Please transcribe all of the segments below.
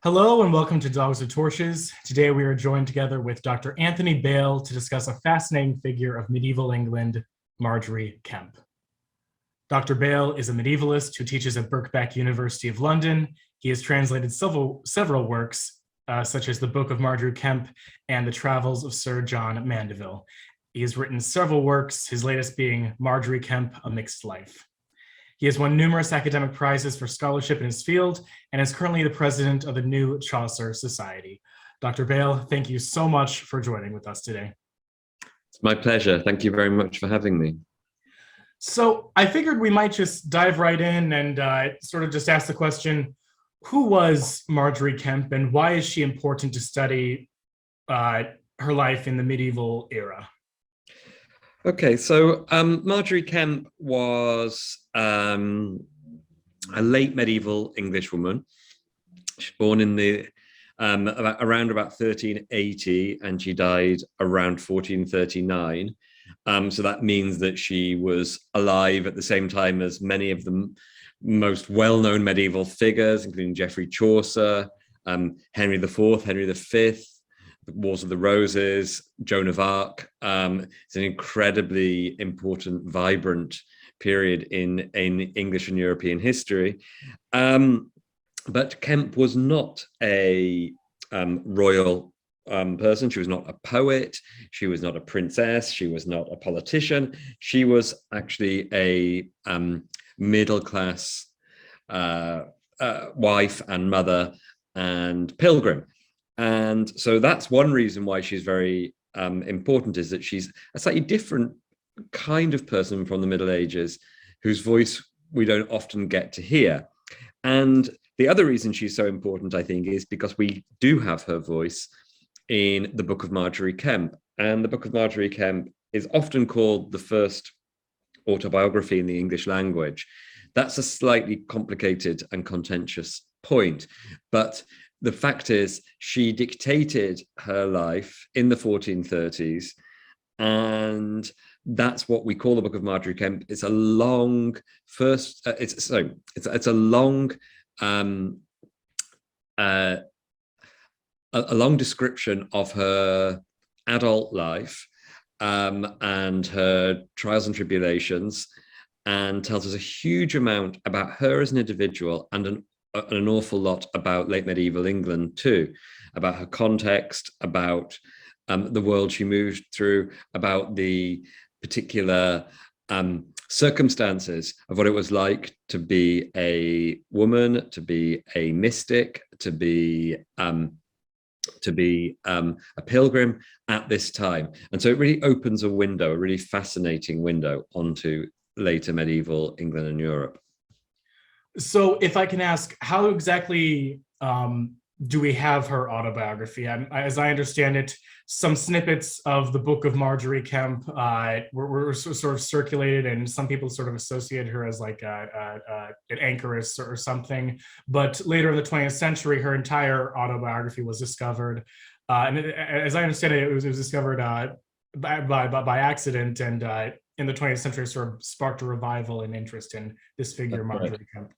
Hello and welcome to Dogs with Torches. Today we are joined together with Dr. Anthony Bale to discuss a fascinating figure of medieval England, Margery Kempe. Dr. Bale is a medievalist who teaches at Birkbeck, University of London. He has translated several works, such as the Book of Margery Kempe and the Travels of Sir John Mandeville. He has written several works, his latest being Margery Kempe, A Mixed Life. He has won numerous academic prizes for scholarship in his field and is currently the president of the new Chaucer Society. Dr. Bale, thank you so much for joining with us today. It's my pleasure. Thank you very much for having me. So I figured we might just dive right in and sort of just ask the question, who was Margery Kempe and why is she important to study her life in the medieval era? Okay, so Margery Kempe was a late medieval English woman. She was born in the around about 1380, and she died around 1439. So that means that she was alive at the same time as many of the most well-known medieval figures, including Geoffrey Chaucer, Henry IV, Henry V. The Wars of the Roses, Joan of Arc. It's an incredibly important, vibrant period in English and European history. But Kempe was not a royal person. She was not a poet. She was not a princess. She was not a politician. She was actually a middle-class wife and mother and pilgrim. And so that's one reason why she's very important, is that she's a slightly different kind of person from the Middle Ages, whose voice we don't often get to hear. And the other reason she's so important, I think, is because we do have her voice in the Book of Margery Kempe. And the Book of Margery Kempe is often called the first autobiography in the English language. That's a slightly complicated and contentious point, but the fact is, she dictated her life in the 1430s, and that's what we call the Book of Margery Kempe. It's a long it's a long a long description of her adult life and her trials and tribulations, and tells us a huge amount about her as an individual and an awful lot about late medieval England too, about her context, about the world she moved through, about the particular circumstances of what it was like to be a woman, to be a mystic, to be a pilgrim at this time. And so it really opens a window, a really fascinating window onto later medieval England and Europe. So if I can ask, how exactly do we have her autobiography? As I understand it, some snippets of the Book of Margery Kempe were sort of circulated, and some people sort of associated her as like an anchoress or something. But later in the 20th century, her entire autobiography was discovered. As I understand it, it was discovered by accident, and in the 20th century sort of sparked a revival and interest in this figure, Margery Kempe.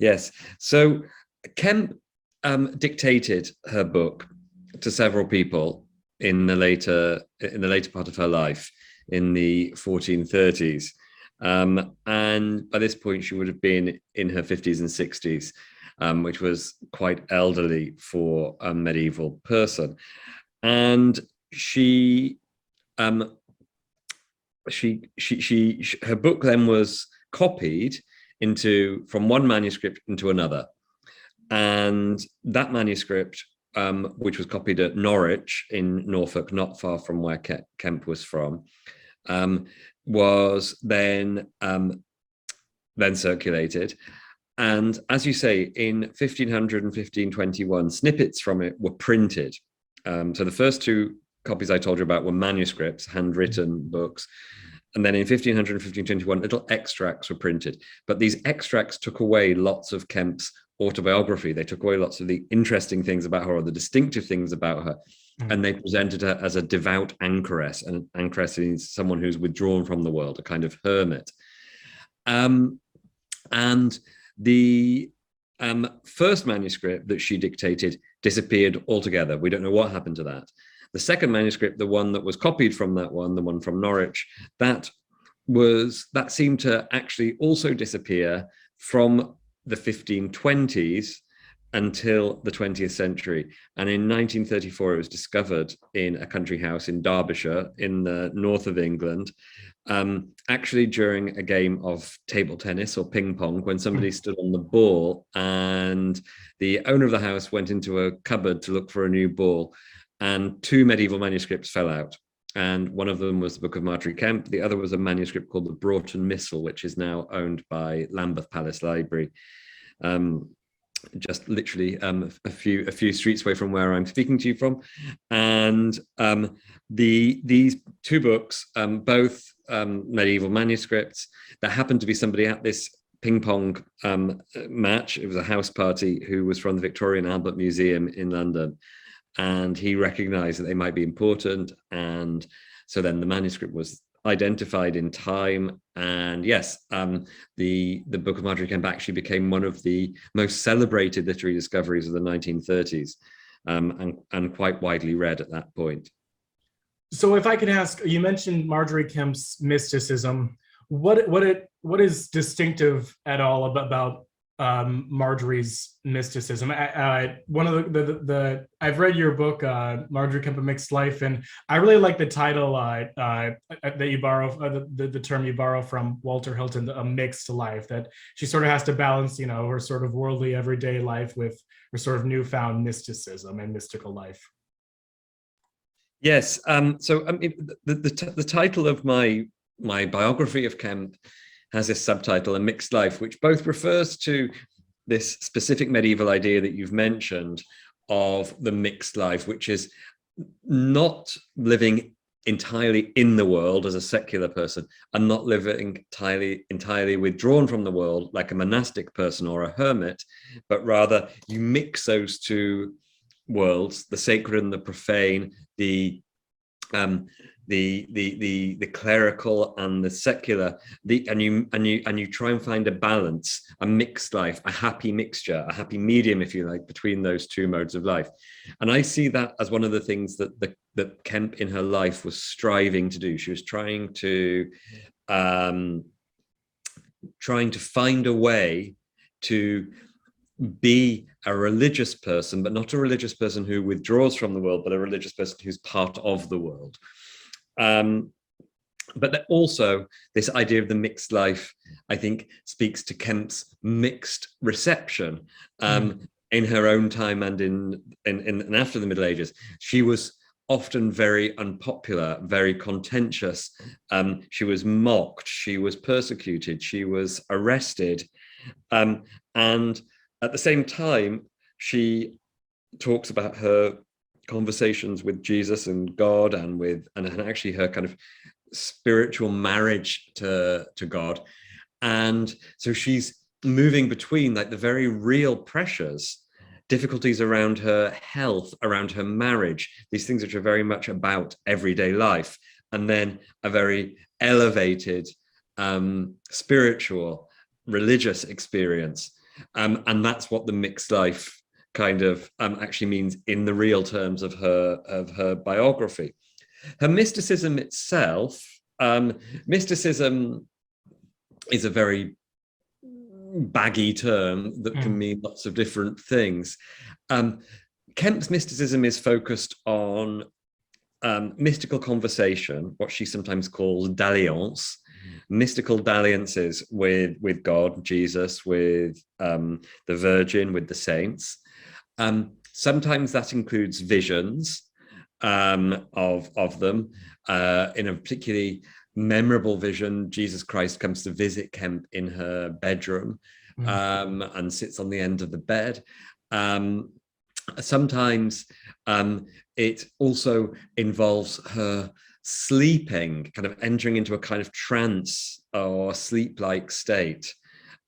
Yes. So Kempe dictated her book to several people in the later part of her life, in the 1430s. And by this point, she would have been in her 50s and 60s, which was quite elderly for a medieval person. And her book then was copied from one manuscript into another. And that manuscript, which was copied at Norwich in Norfolk, not far from where Kempe was from, was then circulated. And as you say, in 1500 and 1521, snippets from it were printed. So the first two copies I told you about were manuscripts, handwritten books. And then in 1500 and 1521, little extracts were printed. But these extracts took away lots of Kempe's autobiography. They took away lots of the interesting things about her, or the distinctive things about her. And they presented her as a devout anchoress. And an anchoress is someone who's withdrawn from the world, a kind of hermit. And the first manuscript that she dictated disappeared altogether. We don't know what happened to that. The second manuscript, the one that was copied from that one, the one from Norwich, that seemed to actually also disappear from the 1520s until the 20th century. And in 1934, it was discovered in a country house in Derbyshire, in the north of England, actually during a game of table tennis or ping pong, when somebody stood on the ball and the owner of the house went into a cupboard to look for a new ball, and two medieval manuscripts fell out. And one of them was the Book of Margery Kempe. The other was a manuscript called the Broughton Missal, which is now owned by Lambeth Palace Library. Just literally a few streets away from where I'm speaking to you from. And these two books, both medieval manuscripts, there happened to be somebody at this ping pong match. It was a house party who was from the Victoria and Albert Museum in London. And he recognized that they might be important. And so then the manuscript was identified in time. And yes, the Book of Margery Kempe actually became one of the most celebrated literary discoveries of the 1930s, and quite widely read at that point. So if I could ask, you mentioned Margery Kempe's mysticism. What is distinctive at all about Margery's mysticism? One of the I've read your book, Margery Kempe: A Mixed Life, and I really like the title that you borrow, the term you borrow from Walter Hilton, a mixed life, that she sort of has to balance, her sort of worldly everyday life with her sort of newfound mysticism and mystical life. Yes. So the title of my biography of Kempe has this subtitle, A Mixed Life, which both refers to this specific medieval idea that you've mentioned of the mixed life, which is not living entirely in the world as a secular person, and not living entirely withdrawn from the world like a monastic person or a hermit, but rather you mix those two worlds, the sacred and the profane, the clerical and the secular, and you try and find a balance, a mixed life, a happy mixture, a happy medium, if you like, between those two modes of life. And I see that as one of the things that Kempe in her life was striving to do. She was trying to find a way to be a religious person, but not a religious person who withdraws from the world, but a religious person who's part of the world. But also this idea of the mixed life, I think, speaks to Kempe's mixed reception in her own time and in after the Middle Ages. She was often very unpopular, very contentious. She was mocked, she was persecuted, she was arrested, and at the same time, she talks about her conversations with Jesus and God, and actually her kind of spiritual marriage to God. And so she's moving between like the very real pressures, difficulties around her health, around her marriage, these things which are very much about everyday life, and then a very elevated spiritual, religious experience. And that's what the mixed life kind of actually means in the real terms of her biography. Her mysticism itself, mysticism is a very baggy term that can mean lots of different things. Kempe's mysticism is focused on mystical conversation, what she sometimes calls dalliance, mystical dalliances with God, Jesus, with the Virgin, with the saints. Sometimes that includes visions of them. In a particularly memorable vision, Jesus Christ comes to visit Kempe in her bedroom and sits on the end of the bed. Sometimes it also involves her sleeping, kind of entering into a kind of trance or sleep-like state.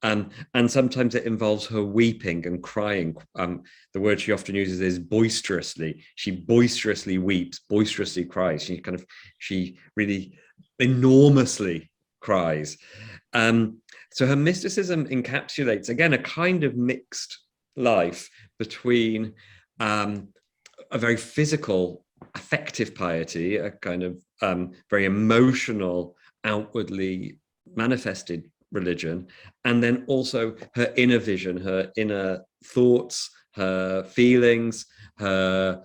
And sometimes it involves her weeping and crying. The word she often uses is boisterously. She boisterously weeps, boisterously cries. She really enormously cries. So her mysticism encapsulates, again, a kind of mixed life between a very physical, affective piety, a kind of very emotional, outwardly manifested religion, and then also her inner vision, her inner thoughts, her feelings, her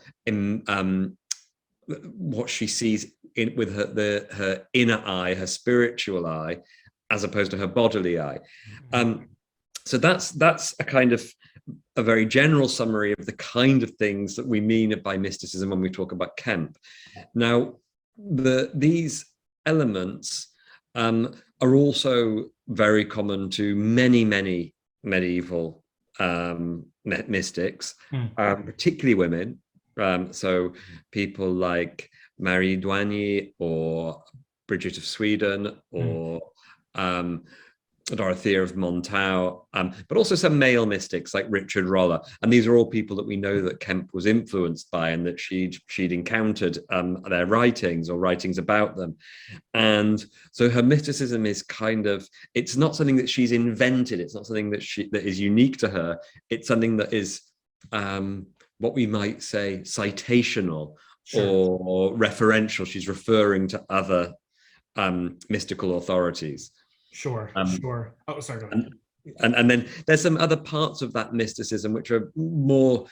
what she sees with her inner eye, her spiritual eye, as opposed to her bodily eye. So that's a kind of a very general summary of the kind of things that we mean by mysticism when we talk about Kempe. Now, these elements are also very common to many medieval mystics, particularly women. So people like Marie Duagny or Bridget of Sweden or Dorothea of Montaut, but also some male mystics like Richard Roller. And these are all people that we know that Kempe was influenced by and that she'd encountered their writings or writings about them. And so her mysticism is kind of, it's not something that she's invented. It's not something that is unique to her. It's something that is what we might say citational, sure, or referential. She's referring to other mystical authorities. Sure. Oh, sorry, go ahead. And then there's some other parts of that mysticism which are more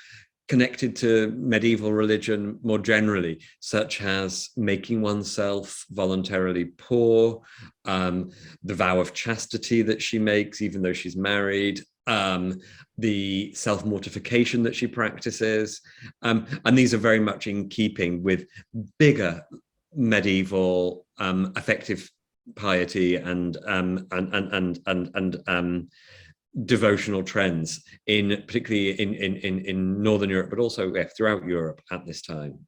connected to medieval religion more generally, such as making oneself voluntarily poor, the vow of chastity that she makes, even though she's married, the self-mortification that she practices. And these are very much in keeping with bigger medieval affective piety and devotional trends, particularly in Northern Europe, but also throughout Europe at this time.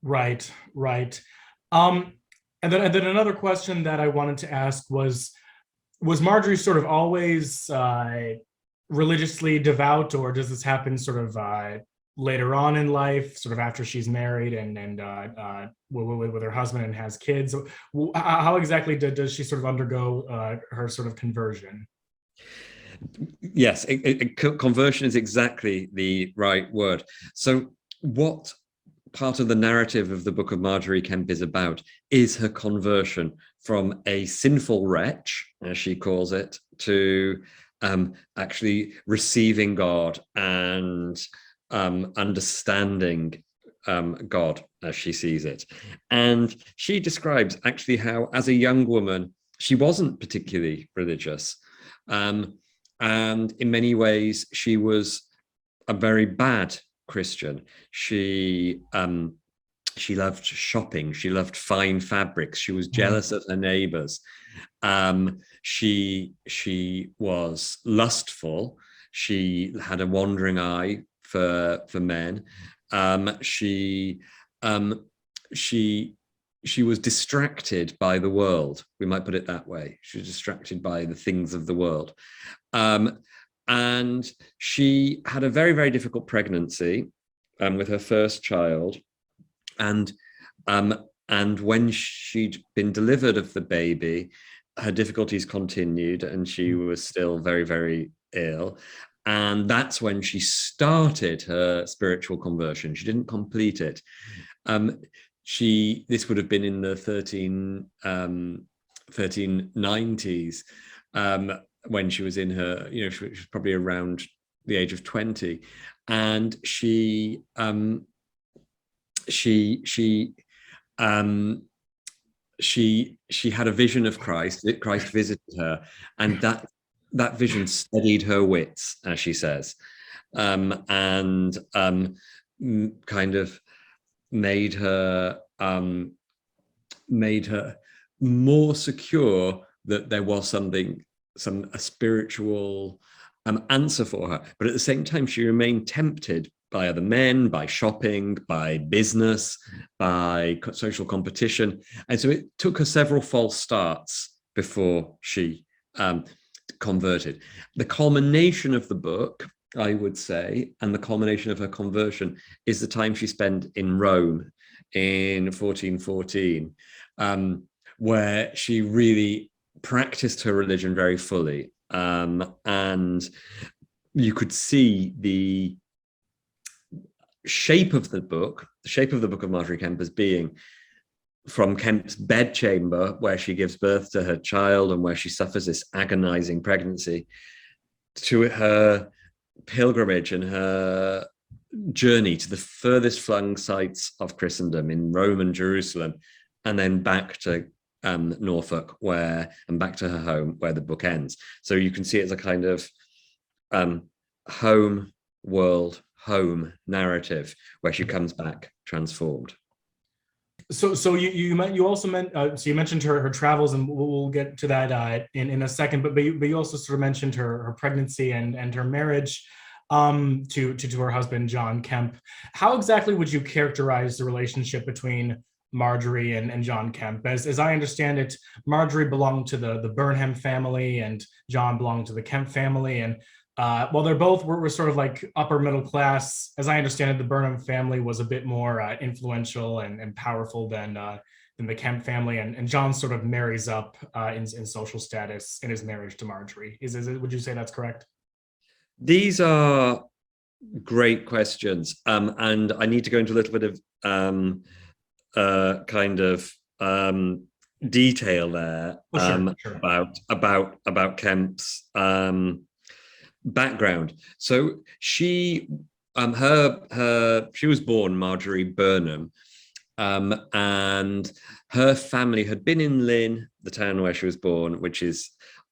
Right. And then another question that I wanted to ask was Margery sort of always religiously devout, or does this happen sort of later on in life, sort of after she's married and with her husband and has kids? How exactly does she sort of undergo her sort of conversion? Yes, conversion is exactly the right word. So what part of the narrative of the Book of Margery Kempe is about is her conversion from a sinful wretch, as she calls it, to actually receiving God and understanding God as she sees it. And she describes actually how, as a young woman, she wasn't particularly religious. And in many ways, she was a very bad Christian. She loved shopping. She loved fine fabrics. She was jealous of her neighbors. She was lustful. She had a wandering eye for men. She was distracted by the world. We might put it that way. She was distracted by the things of the world. And she had a very, very difficult pregnancy with her first child. And when she'd been delivered of the baby, her difficulties continued and she was still very, very ill. And that's when she started her spiritual conversion. She didn't complete it. This would have been in the 1390s, when she was in her, she was probably around the age of 20. And she had a vision of Christ, that Christ visited her, and that vision steadied her wits, as she says, and kind of made her more secure that there was a spiritual answer for her. But at the same time, she remained tempted by other men, by shopping, by business, by social competition. And so it took her several false starts before she converted. The culmination of the book, I would say, and the culmination of her conversion is the time she spent in Rome in 1414, where she really practiced her religion very fully. And you could see the shape of the Book of Margery Kempe as being from Kemp's bedchamber, where she gives birth to her child and where she suffers this agonizing pregnancy, to her pilgrimage and her journey to the furthest flung sites of Christendom in Rome and Jerusalem, and then back to Norfolk, and back to her home, where the book ends. So you can see it as a kind of home world, home narrative, where she comes back transformed. So you also so you mentioned her travels, and we'll get to that in a second. But you also sort of mentioned her pregnancy and her marriage to her husband John Kempe. How exactly would you characterize the relationship between Margery and John Kempe? As I understand it, Margery belonged to the Burnham family, and John belonged to the Kempe family. And while they're both were sort of like upper middle class, as I understand it, the Burnham family was a bit more influential and powerful than the Kempe family. And John sort of marries up in social status in his marriage to Margery. Would you say that's correct? These are great questions, and I need to go into a little bit of kind of detail there Sure. about Kemp's background. So she was born Margery Burnham, and her family had been in Lynn, the town where she was born, which is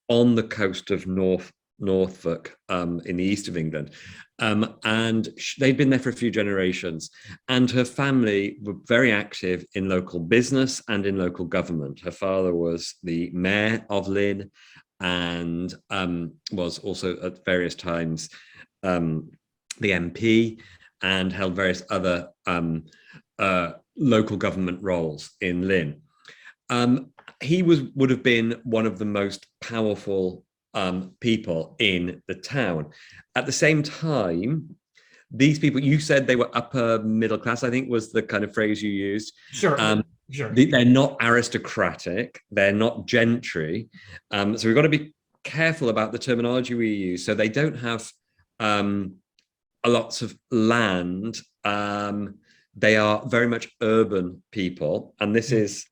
on the coast of Norfolk, in the east of England. And they'd been there for a few generations, and her family were very active in local business and in local government. Her father was the mayor of Lynn, and was also at various times the MP, and held various other local government roles in Lynn. He would have been one of the most powerful people in the town. At the same time, these people, you said they were upper middle class, I think was the kind of phrase you used. Sure. Sure. They're not aristocratic, they're not gentry. So we've got to be careful about the terminology we use. So they don't have lots of land. They are very much urban people, and this is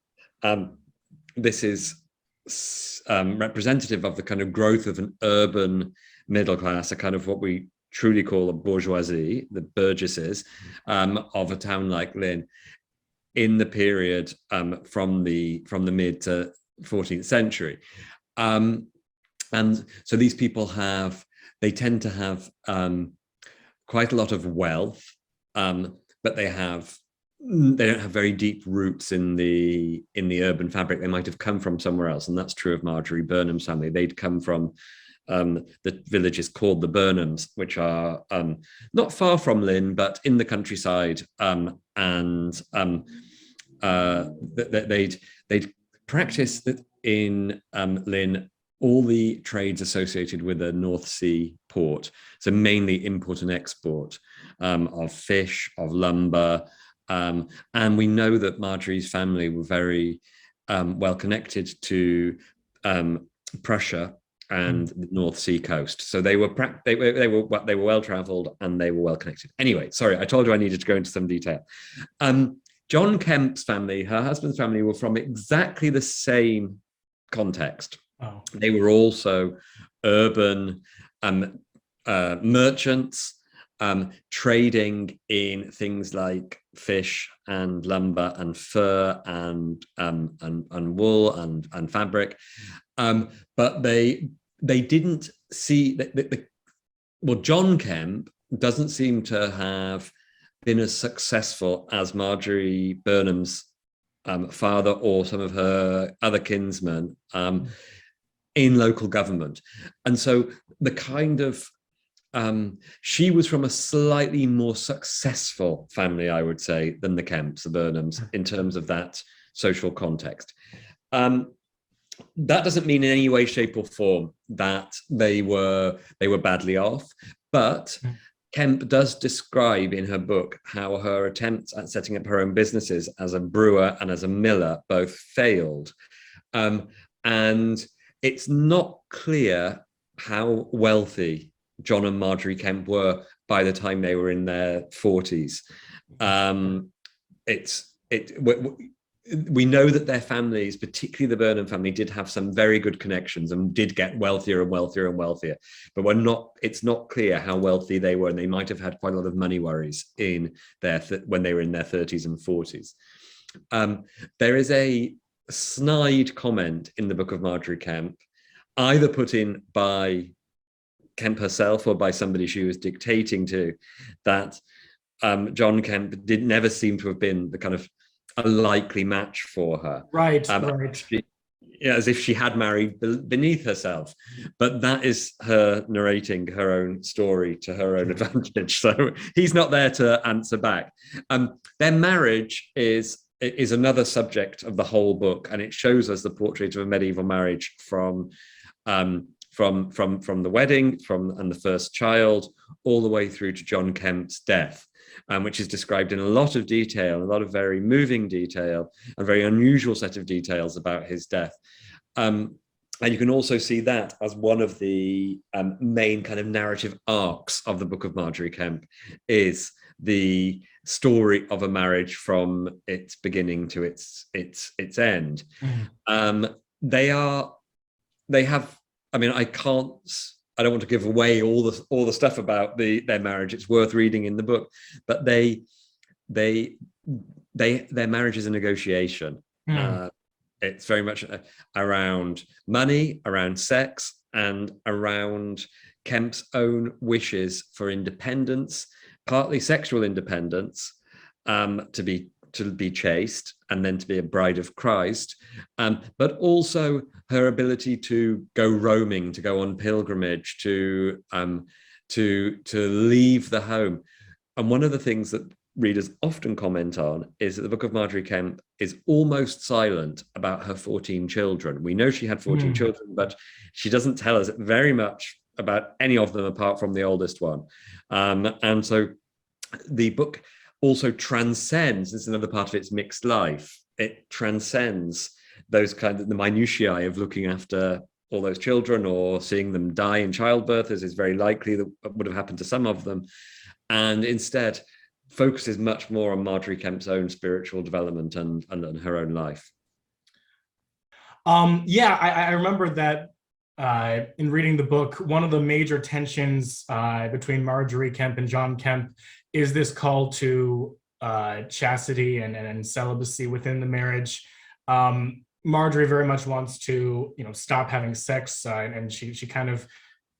representative of the kind of growth of an urban middle class, a kind of what we truly call a bourgeoisie, the burgesses of a town like Lynn, in the period from the mid to 14th century. And so these people they tend to have quite a lot of wealth, but they don't have very deep roots in the urban fabric. They might have come from somewhere else, and that's true of Margery Burnham's family. They'd come from the villages called the Burnhams, which are not far from Lynn, but in the countryside, and they'd practice in Lynn all the trades associated with a North Sea port, so mainly import and export of fish, of lumber. And we know that Margery's family were very well connected to Prussia and the North Sea coast. So they were well traveled, and they were well connected. Anyway, sorry, I told you I needed to go into some detail. John Kemp's family, her husband's family, were from exactly the same context. Oh. They were also urban merchants, trading in things like fish and lumber and fur and wool and fabric, but they didn't see that. Well, John Kempe doesn't seem to have been as successful as Margery Burnham's father or some of her other kinsmen in local government, and so the kind of she was from a slightly more successful family, I would say, than the Kempes, the Burnhams, in terms of that social context. That doesn't mean in any way, shape, or form that they were badly off, but Kempe does describe in her book how her attempts at setting up her own businesses as a brewer and as a miller both failed, and it's not clear how wealthy John and Margery Kempe were by the time they were in their 40s. We know that their families, particularly the Burnham family, did have some very good connections and did get wealthier and wealthier and wealthier. But it's not clear how wealthy they were, and they might have had quite a lot of money worries in when they were in their 30s and 40s. There is a snide comment in the Book of Margery Kempe, either put in by Kempe herself or by somebody she was dictating to, that John Kempe never seem to have been the kind of a likely match for her. Right. As if she had married beneath herself. But that is her narrating her own story to her own advantage. So he's not there to answer back. Their marriage is another subject of the whole book, and it shows us the portrait of a medieval marriage from the wedding and the first child all the way through to John Kempe's death. Which is described in a lot of detail, a lot of very moving detail, a very unusual set of details about his death. And you can also see that as one of the main kind of narrative arcs of the Book of Margery Kempe, is the story of a marriage from its beginning to its end. They have, I mean, I don't want to give away all the stuff about their marriage. It's worth reading in the book, but their marriage is a negotiation. It's very much around money, around sex, and around Kempe's own wishes for independence, partly sexual independence, to be chaste and then to be a bride of Christ, but also her ability to go roaming, to go on pilgrimage, to leave the home. And one of the things that readers often comment on is that the Book of Margery Kempe is almost silent about her 14 children. We know she had 14 children, but she doesn't tell us very much about any of them apart from the oldest one. And so the book also transcends, this is another part of its mixed life, it transcends those kind of the minutiae of looking after all those children or seeing them die in childbirth, as is very likely that would have happened to some of them, and instead focuses much more on Margery Kempe's own spiritual development and her own life. I remember that in reading the book, one of the major tensions between Margery Kempe and John Kempe is this call to chastity and celibacy within the marriage. Margery very much wants to, stop having sex, and she kind of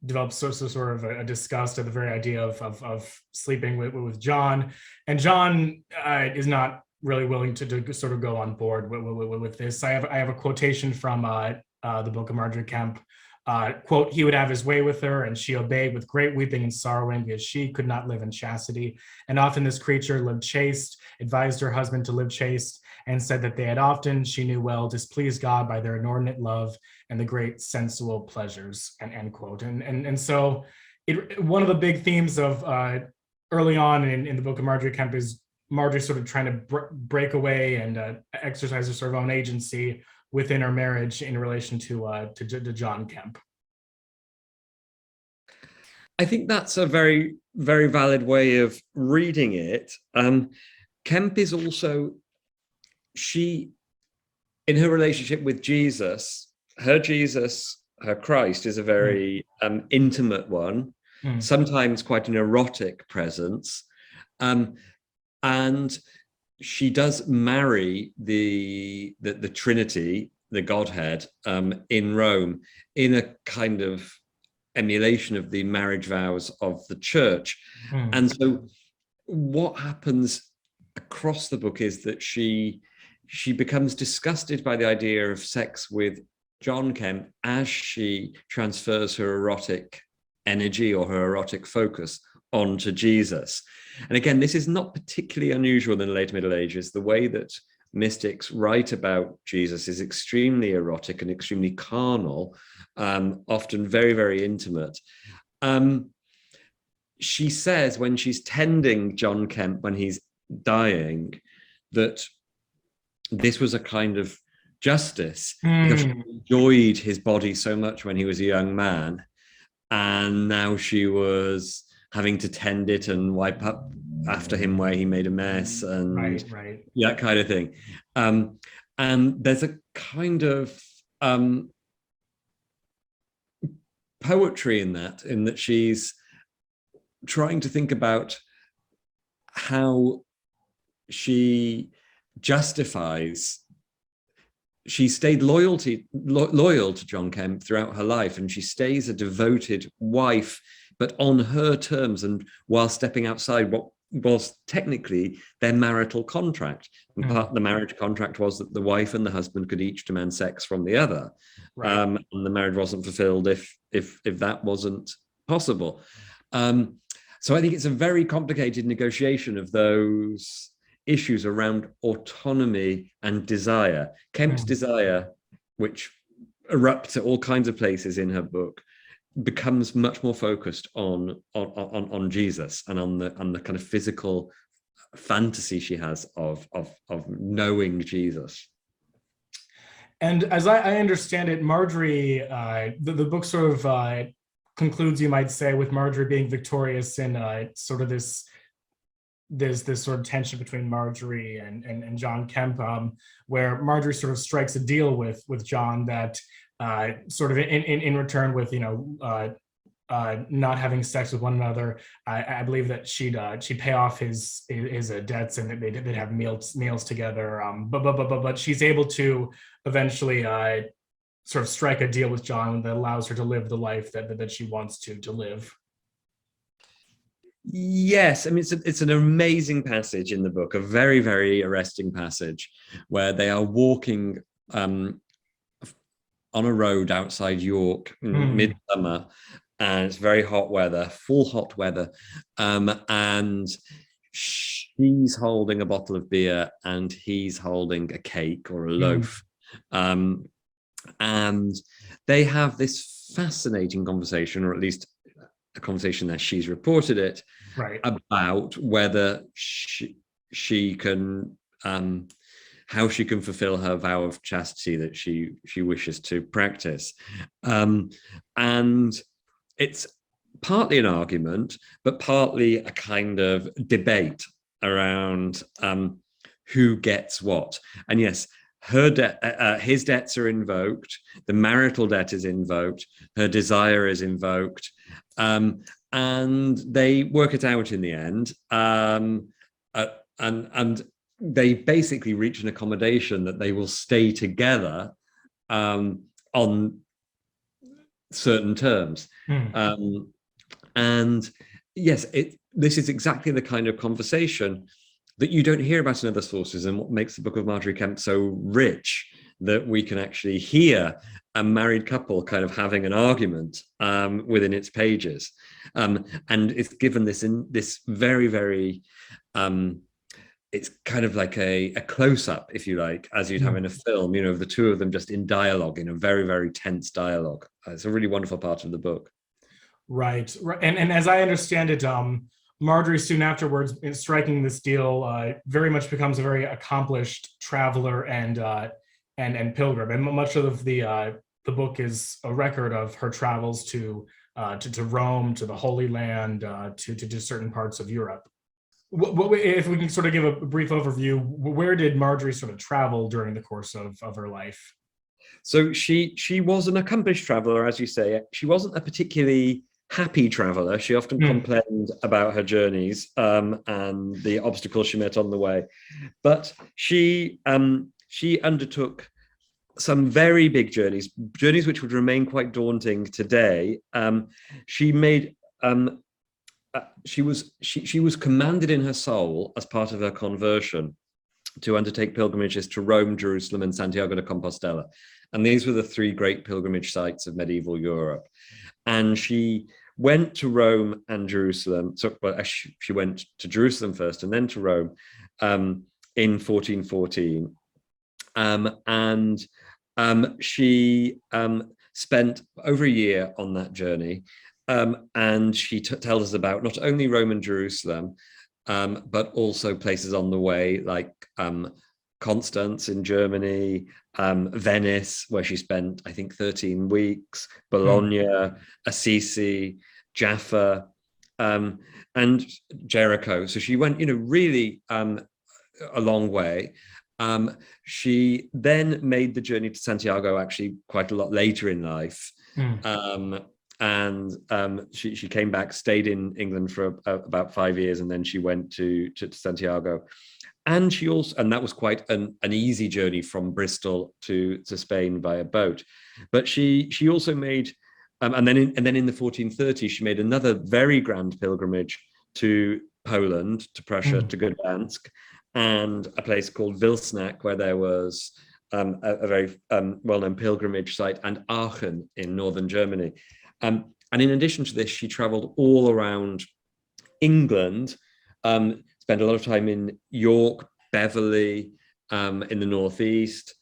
develops sort of a disgust at the very idea of sleeping with John, and John is not really willing to sort of go on board with this. I have a quotation from the Book of Margery Kempe. Quote, "He would have his way with her, and she obeyed with great weeping and sorrowing, because she could not live in chastity. And often this creature lived chaste, advised her husband to live chaste, and said that they had often, she knew well, displeased God by their inordinate love and the great sensual pleasures," end quote. And so one of the big themes of early on in the Book of Margery Kempe is Margery sort of trying to break away and exercise her sort of own agency within her marriage in relation to John Kempe. I think that's a very, very valid way of reading it. Kempe is also, in her relationship with Jesus, her Christ is a very intimate one, sometimes quite an erotic presence. And she does marry the Trinity, the Godhead, in Rome, in a kind of emulation of the marriage vows of the church. And so what happens across the book is that she becomes disgusted by the idea of sex with John Kempe as she transfers her erotic energy or her erotic focus onto Jesus. And again, this is not particularly unusual in the late Middle Ages. The way that mystics write about Jesus is extremely erotic and extremely carnal, often very, very intimate. She says when she's tending John Kempe when he's dying that this was a kind of justice because she enjoyed his body so much when he was a young man. and now she was having to tend it and wipe up after him where he made a mess, and right. that kind of thing. And there's a kind of poetry in that she's trying to think about how she justifies. She stayed loyal to John Kemp throughout her life, and she stays a devoted wife, but on her terms, and while stepping outside what was technically their marital contract. And part of the marriage contract was that the wife and the husband could each demand sex from the other, and the marriage wasn't fulfilled if that wasn't possible. So I think it's a very complicated negotiation of those issues around autonomy and desire. Kemp's desire, which erupts at all kinds of places in her book, becomes much more focused on Jesus and on the kind of physical fantasy she has of knowing Jesus. And as I understand it, Margery, the book sort of concludes, you might say, with Margery being victorious in sort of this sort of tension between Margery and John Kemp, where Margery sort of strikes a deal with John that sort of in return with, not having sex with one another, I believe that she'd pay off his debts, and they'd have meals together. But she's able to eventually sort of strike a deal with John that allows her to live the life that she wants to live. Yes, I mean, it's an amazing passage in the book, a very, very arresting passage, where they are walking on a road outside York in midsummer, and it's very hot weather, full hot weather, and she's holding a bottle of beer and he's holding a cake or a loaf, and they have this fascinating conversation, or at least a conversation as she's reported it, about whether she can how she can fulfill her vow of chastity that she wishes to practice, and it's partly an argument, but partly a kind of debate around who gets what. And yes, his debts are invoked, the marital debt is invoked, her desire is invoked, and they work it out in the end, and they basically reach an accommodation that they will stay together on certain terms. And yes, this is exactly the kind of conversation that you don't hear about in other sources, and what makes the Book of Margery Kempe so rich, that we can actually hear a married couple kind of having an argument within its pages. And it's given this very, very, it's kind of like a close-up, if you like, as you'd have in a film, of the two of them just in dialogue, in a very, very tense dialogue. It's a really wonderful part of the book. Right. And as I understand it, Margery soon afterwards, in striking this deal, very much becomes a very accomplished traveler and pilgrim. And much of the book is a record of her travels to Rome, to the Holy Land, to certain parts of Europe. If we can sort of give a brief overview, where did Margery sort of travel during the course of her life? So she was an accomplished traveler, as you say. She wasn't a particularly happy traveler. She often complained about her journeys and the obstacles she met on the way. But she undertook some very big journeys which would remain quite daunting today. She made she was commanded in her soul, as part of her conversion, to undertake pilgrimages to Rome, Jerusalem, and Santiago de Compostela. And these were the three great pilgrimage sites of medieval Europe. And she went to Rome and Jerusalem. So she went to Jerusalem first and then to Rome in 1414. And she spent over a year on that journey. And she tells us about not only Rome and Jerusalem, but also places on the way like Constance in Germany, Venice, where she spent, I think, 13 weeks, Bologna, Assisi, Jaffa, and Jericho. So she went, really a long way. She then made the journey to Santiago actually quite a lot later in life. She came back, stayed in England for about 5 years, and then she went to Santiago. And she also, and that was quite an easy journey from Bristol to Spain by boat. But she also made, and then in the 1430s, she made another very grand pilgrimage to Poland, to Prussia, to Gdansk, and a place called Wilsnack, where there was a very well-known pilgrimage site, and Aachen in northern Germany. And in addition to this, she traveled all around England, spent a lot of time in York, Beverley, in the northeast,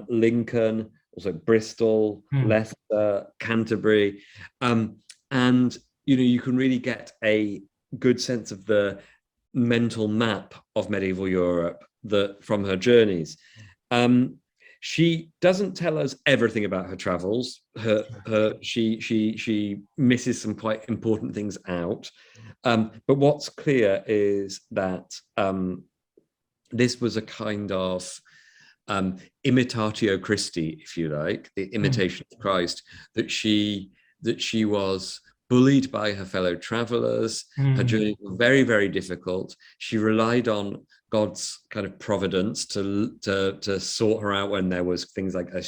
Lincoln, also Bristol, Leicester, Canterbury. And, you can really get a good sense of the mental map of medieval Europe from her journeys. She doesn't tell us everything about her travels. She misses some quite important things out. But what's clear is that this was a kind of imitatio Christi, if you like, the imitation of Christ, that she was bullied by her fellow travelers. Her journey was very, very difficult. She relied on God's kind of providence to sort her out when there was things like a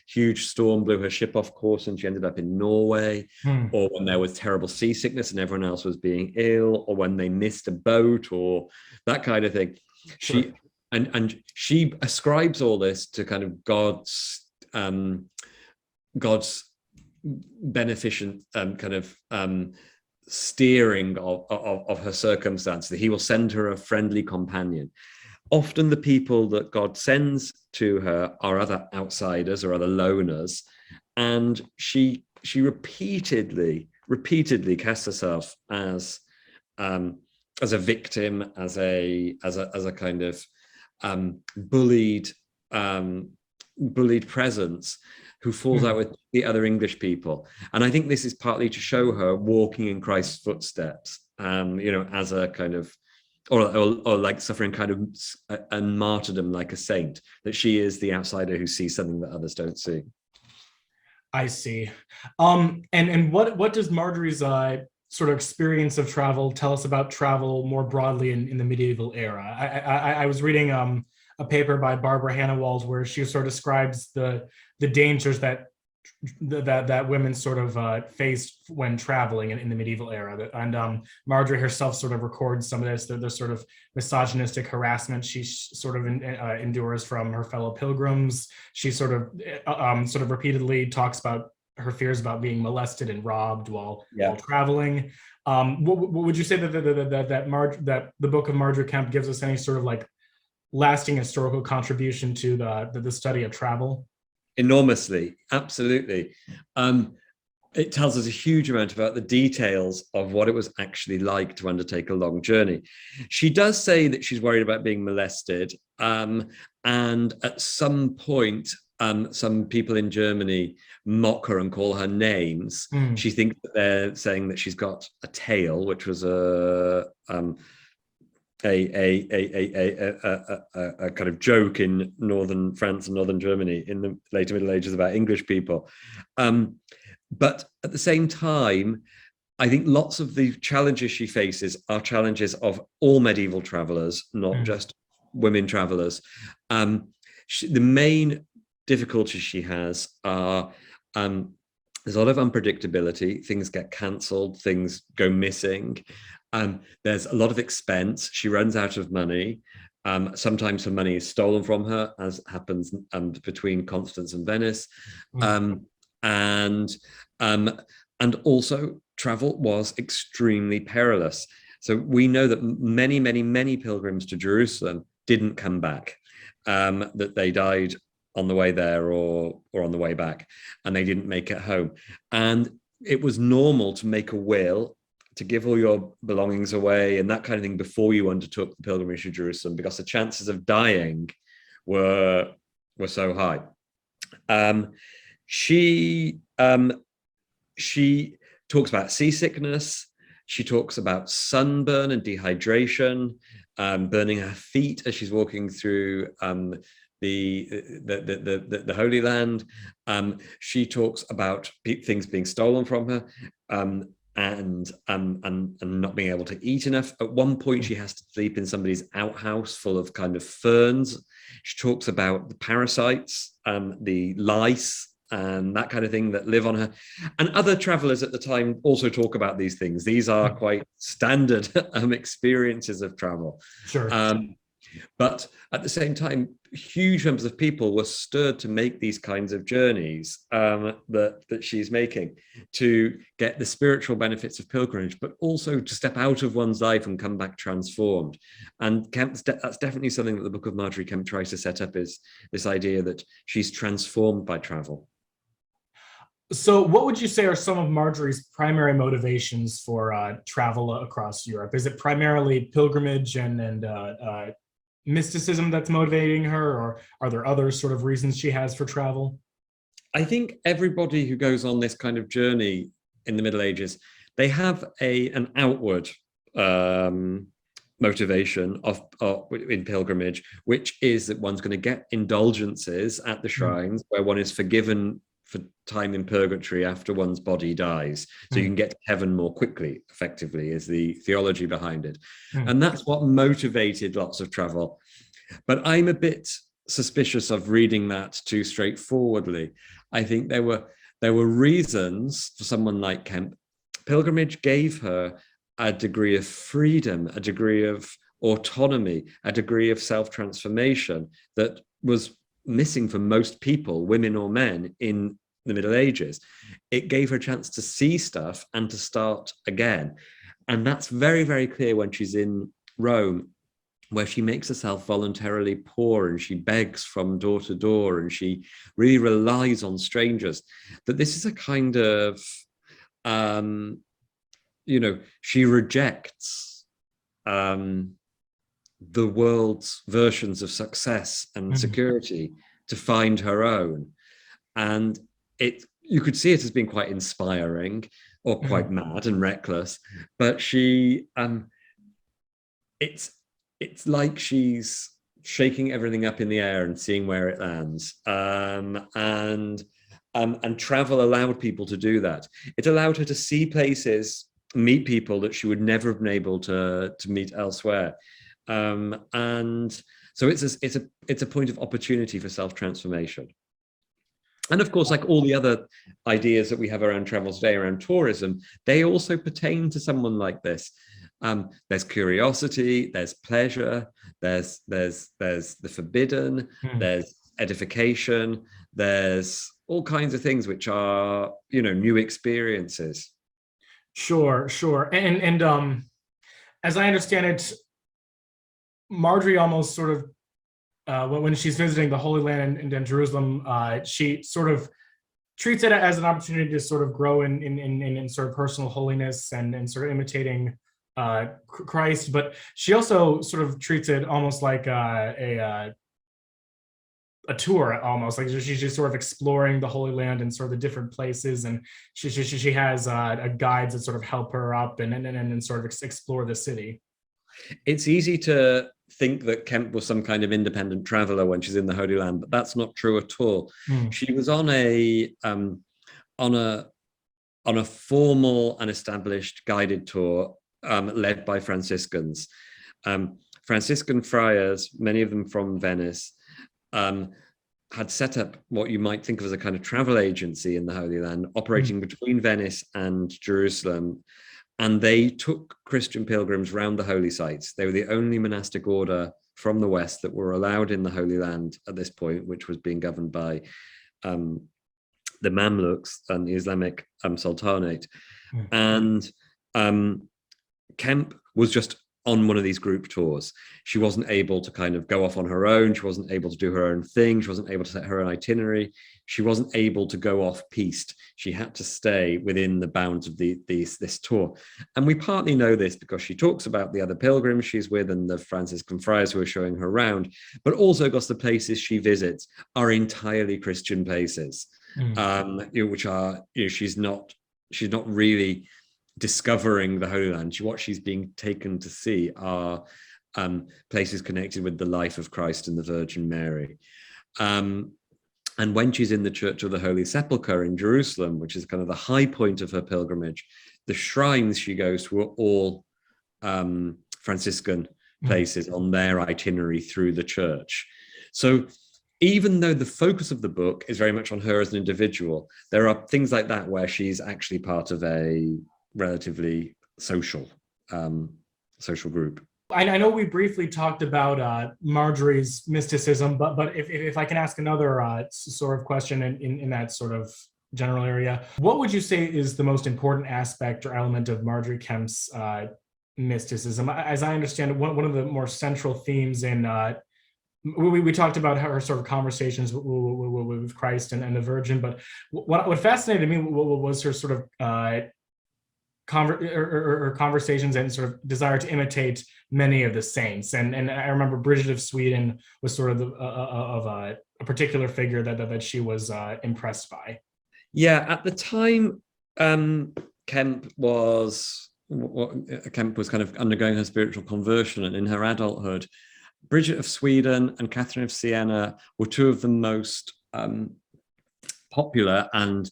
huge storm blew her ship off course and she ended up in Norway, or when there was terrible seasickness and everyone else was being ill, or when they missed a boat, or that kind of thing. Sure. She ascribes all this to kind of God's beneficent kind of steering of her circumstance, that he will send her a friendly companion. Often the people that God sends to her are other outsiders or other loners, and she repeatedly casts herself as a victim, as a kind of bullied presence who falls out with the other English people. And I think this is partly to show her walking in Christ's footsteps, as a kind of, or like suffering kind of a martyrdom like a saint, that she is the outsider who sees something that others don't see. I see. And what does Margery's sort of experience of travel tell us about travel more broadly in the medieval era? I was reading a paper by Barbara Hannawald where she sort of describes the dangers that women sort of faced when traveling in the medieval era. And Margery herself sort of records some of this, the sort of misogynistic harassment she sort of endures from her fellow pilgrims. She sort of repeatedly talks about her fears about being molested and robbed while traveling. What would you say that the Book of Margery Kempe gives us any sort of like lasting historical contribution to the study of travel? Enormously, absolutely. It tells us a huge amount about the details of what it was actually like to undertake a long journey. She does say that she's worried about being molested, and at some point, some people in Germany mock her and call her names. She thinks that they're saying that she's got a tail, which was a kind of joke in northern France and northern Germany in the later Middle Ages about English people. But at the same time, I think lots of the challenges she faces are challenges of all medieval travelers, not just women travelers. The main difficulties she has are there's a lot of unpredictability. Things get cancelled, things go missing. There's a lot of expense. She runs out of money. Sometimes her money is stolen from her, as happens between Constance and Venice. And also travel was extremely perilous. So we know that many, many, many pilgrims to Jerusalem didn't come back, that they died on the way there or on the way back, and they didn't make it home. And it was normal to make a will, to give all your belongings away and that kind of thing before you undertook the pilgrimage to Jerusalem, because the chances of dying were so high. She talks about seasickness. She talks about sunburn and dehydration, burning her feet as she's walking through the Holy Land. She talks about things being stolen from her, and not being able to eat enough. At one point, she has to sleep in somebody's outhouse full of kind of ferns. She talks about the parasites, the lice, and that kind of thing that live on her. And other travelers at the time also talk about these things. These are quite standard experiences of travel. Sure. But at the same time, huge numbers of people were stirred to make these kinds of journeys that she's making, to get the spiritual benefits of pilgrimage, but also to step out of one's life and come back transformed. And that's definitely something that the Book of Margery Kempe tries to set up, is this idea that she's transformed by travel. So what would you say are some of Margery's primary motivations for travel across Europe? Is it primarily pilgrimage and mysticism that's motivating her, or are there other sort of reasons she has for travel? I think everybody who goes on this kind of journey in the Middle Ages, they have an outward motivation in pilgrimage, which is that one's going to get indulgences at the shrines where one is forgiven for time in purgatory after one's body dies, so you can get to heaven more quickly, effectively, is the theology behind it. And that's what motivated lots of travel. But I'm a bit suspicious of reading that too straightforwardly. I think there were reasons for someone like Kempe. Pilgrimage gave her a degree of freedom, a degree of autonomy, a degree of self-transformation that was missing for most people, women or men, in the Middle Ages. It gave her a chance to see stuff and to start again. And that's very, very clear when she's in Rome, where she makes herself voluntarily poor and she begs from door to door and she really relies on strangers. That this is a kind of, she rejects the world's versions of success and security to find her own. And you could see it as being quite inspiring or quite mad and reckless, but she it's like she's shaking everything up in the air and seeing where it lands. And travel allowed people to do that. It allowed her to see places, meet people that she would never have been able to meet elsewhere. And so it's a point of opportunity for self-transformation. And of course, like all the other ideas that we have around travel today, around tourism, they also pertain to someone like this. There's curiosity, there's pleasure, there's the forbidden, there's edification, there's all kinds of things which are, new experiences. Sure. And as I understand it, Margery almost sort of, when she's visiting the Holy Land in Jerusalem, she sort of treats it as an opportunity to sort of grow in sort of personal holiness and sort of imitating Christ. But she also sort of treats it almost like a tour, almost like she's just sort of exploring the Holy Land and sort of the different places, and she has guides that sort of help her up and sort of explore the city. It's easy to think that Kempe was some kind of independent traveler when she's in the Holy Land, but that's not true at all. She was on a formal and established guided tour led by Franciscans. Franciscan friars, many of them from Venice, had set up what you might think of as a kind of travel agency in the Holy Land, operating between Venice and Jerusalem. And they took Christian pilgrims around the holy sites. They were the only monastic order from the West that were allowed in the Holy Land at this point, which was being governed by the Mamluks and the Islamic Sultanate. And Kempe was just on one of these group tours. She wasn't able to kind of go off on her own. She wasn't able to do her own thing. She wasn't able to set her own itinerary. She wasn't able to go off piste. She had to stay within the bounds of this tour. And we partly know this because she talks about the other pilgrims she's with and the Franciscan friars who are showing her around, but also because the places she visits are entirely Christian places, which are, she's not really discovering the Holy Land. What she's being taken to see are places connected with the life of Christ and the Virgin Mary. And when she's in the Church of the Holy Sepulchre in Jerusalem, which is kind of the high point of her pilgrimage, the shrines she goes to are all Franciscan places on their itinerary through the church. So even though the focus of the book is very much on her as an individual, there are things like that where she's actually part of a relatively social group. I know we briefly talked about Margery's mysticism, but if I can ask another sort of question in that sort of general area, what would you say is the most important aspect or element of Margery Kempe's mysticism? As I understand it, one of the more central themes in we talked about her sort of conversations with Christ and the Virgin, but what fascinated me was her sort of conversations and sort of desire to imitate many of the saints. And I remember Bridget of Sweden was sort of a particular figure that she was impressed by. Yeah, at the time, Kempe was kind of undergoing her spiritual conversion, and in her adulthood, Bridget of Sweden and Catherine of Siena were two of the most popular and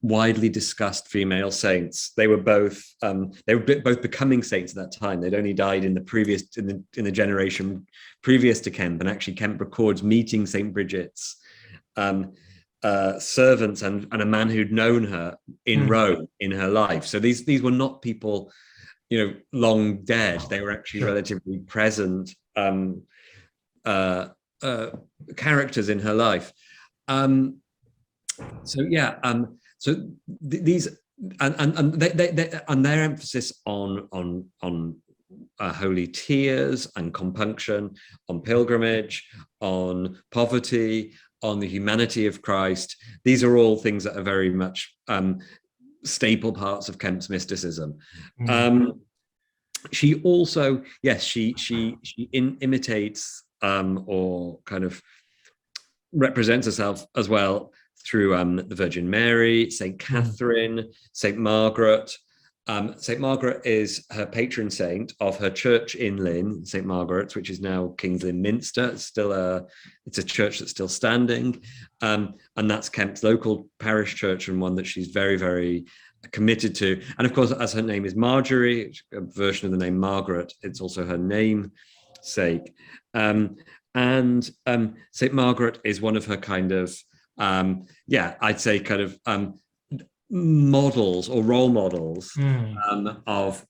widely discussed female saints. They were both becoming saints at that time. They'd only died in the generation previous to Kempe, and actually Kempe records meeting Saint Bridget's servants and a man who'd known her in Rome in her life. So these were not people, long dead. They were actually relatively present characters in her life. So these and their emphasis on holy tears and compunction, on pilgrimage, on poverty, on the humanity of Christ. These are all things that are very much staple parts of Kempe's mysticism. She also, yes, she imitates or kind of represents herself as well through the Virgin Mary, Saint Catherine, Saint Margaret. Saint Margaret is her patron saint of her church in Lynn, Saint Margaret's, which is now King's Lynn Minster. It's a church that's still standing, and that's Kempe's local parish church, and one that she's very, very committed to. And of course, as her name is Margery, a version of the name Margaret, it's also her namesake. And Saint Margaret is one of her kind of I'd say kind of models or role models of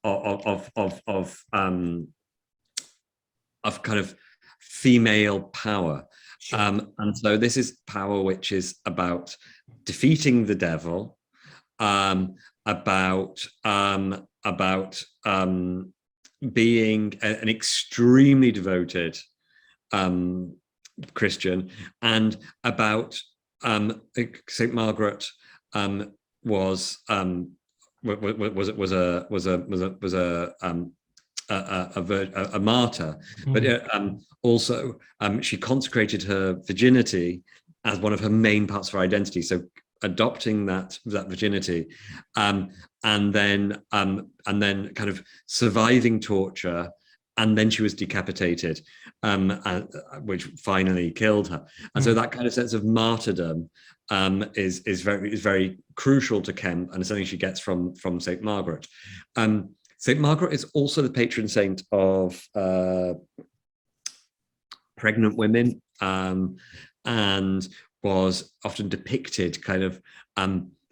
kind of female power. And so this is power which is about defeating the devil, about being an extremely devoted Christian, and about Saint Margaret was a martyr, but also she consecrated her virginity as one of her main parts of her identity. So adopting that virginity, and then kind of surviving torture, and then she was decapitated, which finally killed her. And so that kind of sense of martyrdom is very crucial to Kempe, and it's something she gets from Saint Margaret. Saint Margaret is also the patron saint of pregnant women, and was often depicted kind of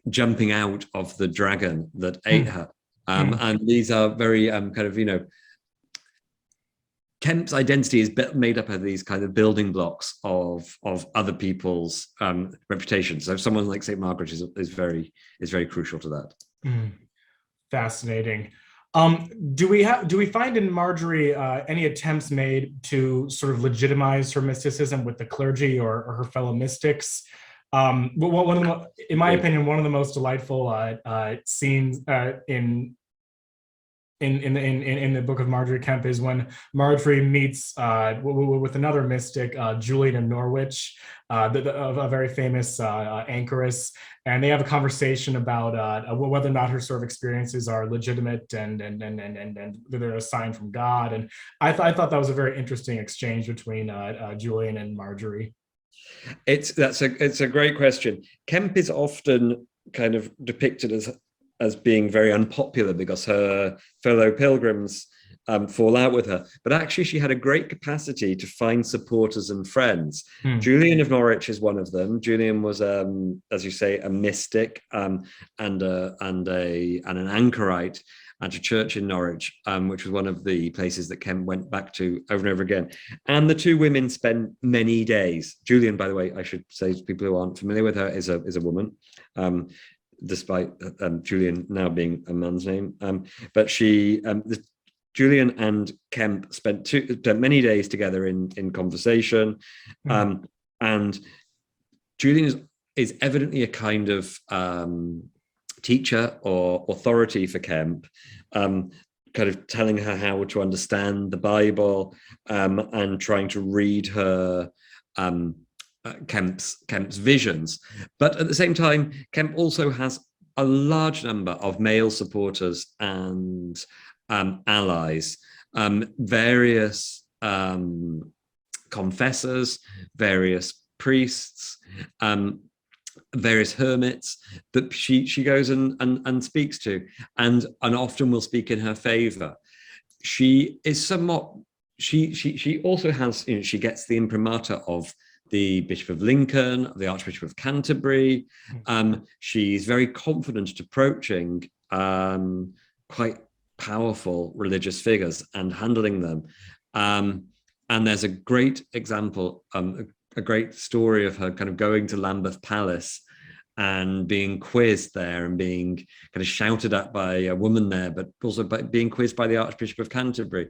jumping out of the dragon that ate her. And these are very kind of, Kempe's identity is made up of these kind of building blocks of other people's reputations. So someone like Saint Margaret is very crucial to that. Fascinating. Do we find in Margery any attempts made to sort of legitimize her mysticism with the clergy or her fellow mystics? One of in my opinion, one of the most delightful scenes in the Book of Margery Kempe is when Margery meets with another mystic, Julian in Norwich, a very famous anchoress, and they have a conversation about whether or not her sort of experiences are legitimate and they're a sign from God. And I thought that was a very interesting exchange between Julian and Margery. It's a great question. Kemp is often kind of depicted as being very unpopular because her fellow pilgrims fall out with her. But actually, she had a great capacity to find supporters and friends. Julian of Norwich is one of them. Julian was, as you say, a mystic and an anchorite at a church in Norwich, which was one of the places that Kemp went back to over and over again. And the two women spent many days. Julian, by the way, I should say to people who aren't familiar with her, is a woman. Despite Julian now being a man's name, but Julian and Kemp spent many days together in conversation, and Julian is evidently a kind of teacher or authority for Kemp, kind of telling her how to understand the Bible, and trying to read her Kemp's visions. But at the same time, Kemp also has a large number of male supporters and allies, various confessors, various priests, various hermits that she goes and speaks to, and often will speak in her favor. She is somewhat, she also has, she gets the imprimatur of the Bishop of Lincoln, the Archbishop of Canterbury. She's very confident at approaching quite powerful religious figures and handling them. And there's a great example, a great story of her kind of going to Lambeth Palace and being quizzed there and being kind of shouted at by a woman there, but also by being quizzed by the Archbishop of Canterbury.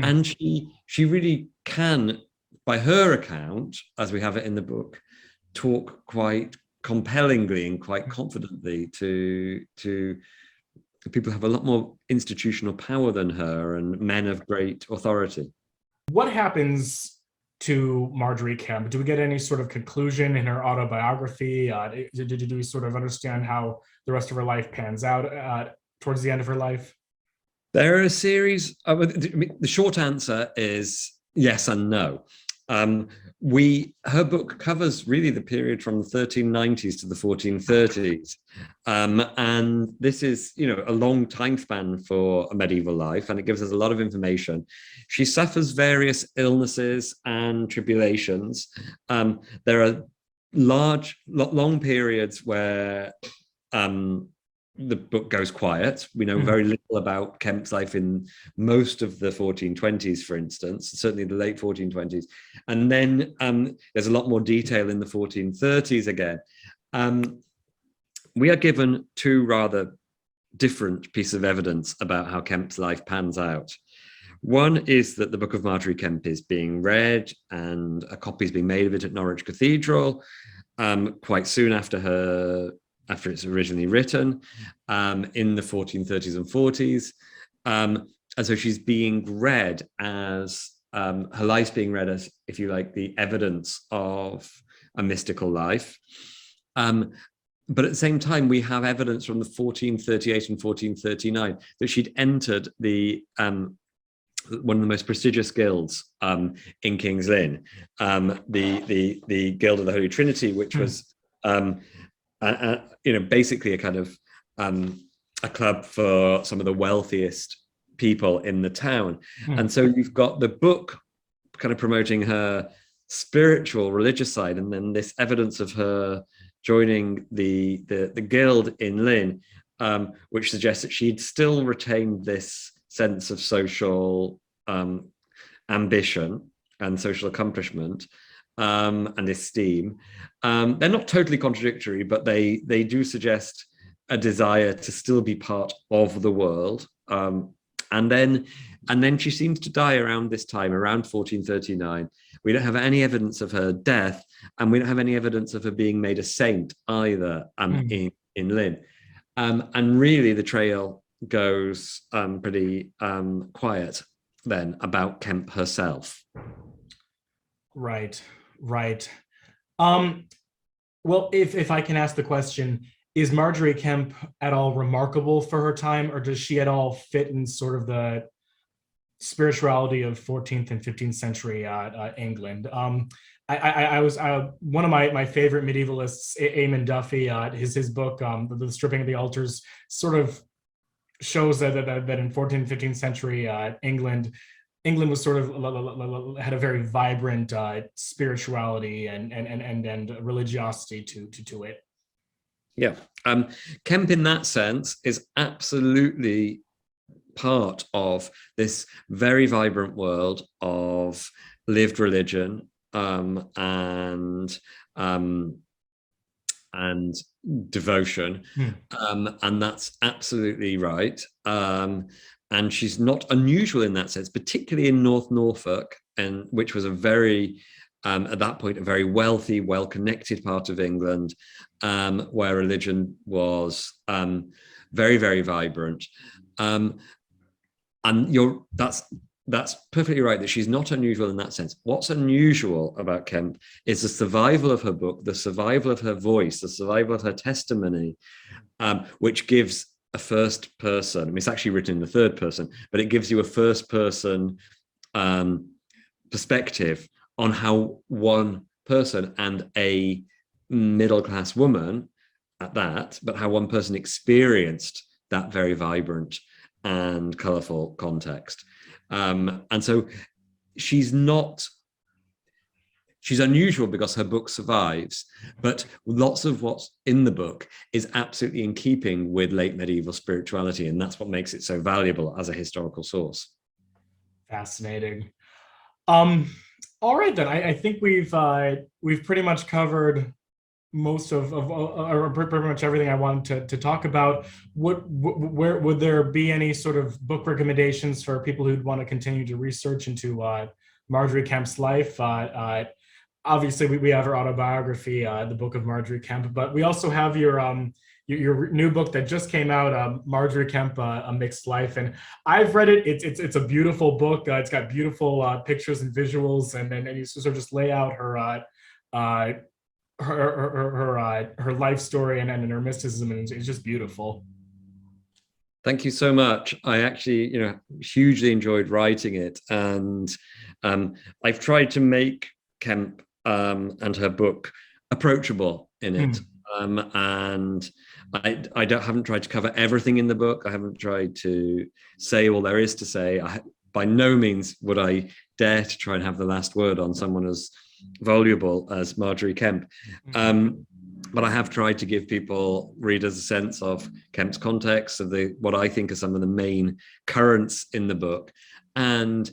And she really can, by her account, as we have it in the book, talk quite compellingly and quite confidently to people who have a lot more institutional power than her and men of great authority. What happens to Margery Kempe? Do we get any sort of conclusion in her autobiography? Do we sort of understand how the rest of her life pans out towards the end of her life? There are a series of, the short answer is yes and no. Her book covers really the period from the 1390s to the 1430s, and this is, a long time span for a medieval life, and it gives us a lot of information. She suffers various illnesses and tribulations. There are long periods where the book goes quiet. We know very little about Kemp's life in most of the 1420s, for instance, certainly the late 1420s. And then there's a lot more detail in the 1430s again. We are given two rather different pieces of evidence about how Kemp's life pans out. One is that the Book of Margery Kempe is being read and a copy is being made of it at Norwich Cathedral quite soon after it's originally written, in the 1430s and 40s. And so she's being read as, her life's being read as, if you like, the evidence of a mystical life. But at the same time, we have evidence from the 1438 and 1439 that she'd entered one of the most prestigious guilds in King's Lynn, the Guild of the Holy Trinity, which was basically a kind of a club for some of the wealthiest people in the town. And so you've got the book kind of promoting her spiritual, religious side, and then this evidence of her joining the guild in Lynn, which suggests that she'd still retained this sense of social ambition and social accomplishment, and esteem. They're not totally contradictory, but they do suggest a desire to still be part of the world, And then she seems to die around this time, around 1439. We don't have any evidence of her death, and we don't have any evidence of her being made a saint either in Lynn. And really, the trail goes pretty quiet then about Kempe herself. Right. Well, if I can ask the question, is Margery Kempe at all remarkable for her time, or does she at all fit in sort of the spirituality of 14th and 15th century England? I was one of my favorite medievalists, Eamon Duffy. His book, The Stripping of the Altars, sort of shows that in 14th and 15th century England was sort of had a very vibrant spirituality and religiosity to it. Yeah, Kempe in that sense is absolutely part of this very vibrant world of lived religion and devotion, and that's absolutely right. And she's not unusual in that sense, particularly in North Norfolk, and which was a very at that point, a very wealthy, well-connected part of England, where religion was very, very vibrant. And that's perfectly right, that she's not unusual in that sense. What's unusual about Kempe is the survival of her book, the survival of her voice, the survival of her testimony, which gives a first person, I mean, it's actually written in the third person, but it gives you a first person perspective on how one person, and a middle-class woman at that, but how one person experienced that very vibrant and colorful context. And so she's unusual because her book survives, but lots of what's in the book is absolutely in keeping with late medieval spirituality, and that's what makes it so valuable as a historical source. Fascinating. All right, then. I think we've pretty much covered most of or pretty much everything I wanted to talk about. Where would there be any sort of book recommendations for people who'd want to continue to research into Margery Kempe's life? Obviously, we have her autobiography, the Book of Margery Kempe, but we also have your new book that just came out, Margery Kempe, A Mixed Life, and I've read it. It's a beautiful book. It's got beautiful pictures and visuals, and you sort of just lay out her life story and her mysticism, and it's just beautiful. Thank you so much. I actually, hugely enjoyed writing it, and I've tried to make Kempe and her book approachable in it. And I haven't tried to cover everything in the book. I haven't tried to say all there is to say. By no means would I dare to try and have the last word on someone as voluble as Margery Kempe. But I have tried to give readers a sense of Kempe's context, of what I think are some of the main currents in the book, and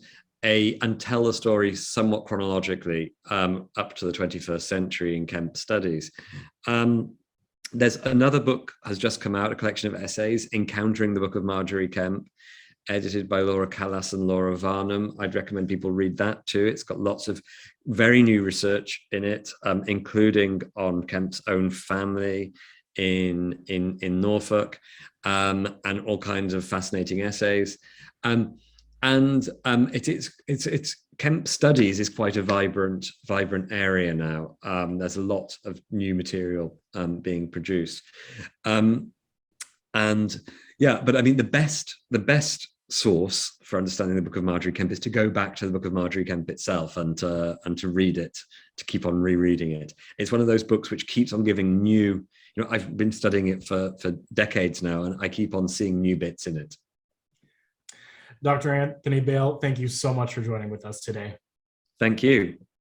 tell the story somewhat chronologically up to the 21st century in Kempe studies. There's another book has just come out, a collection of essays, Encountering the Book of Margery Kempe, edited by Laura Callas and Laura Varnum. I'd recommend people read that too. It's got lots of very new research in it, including on Kempe's own family in Norfolk, and all kinds of fascinating essays. It's Kempe Studies is quite a vibrant area now. There's a lot of new material being produced, but I mean the best source for understanding the Book of Margery Kempe is to go back to the Book of Margery Kempe itself and to read it, to keep on rereading it. It's one of those books which keeps on giving new. I've been studying it for decades now, and I keep on seeing new bits in it. Dr. Anthony Bale, thank you so much for joining with us today. Thank you.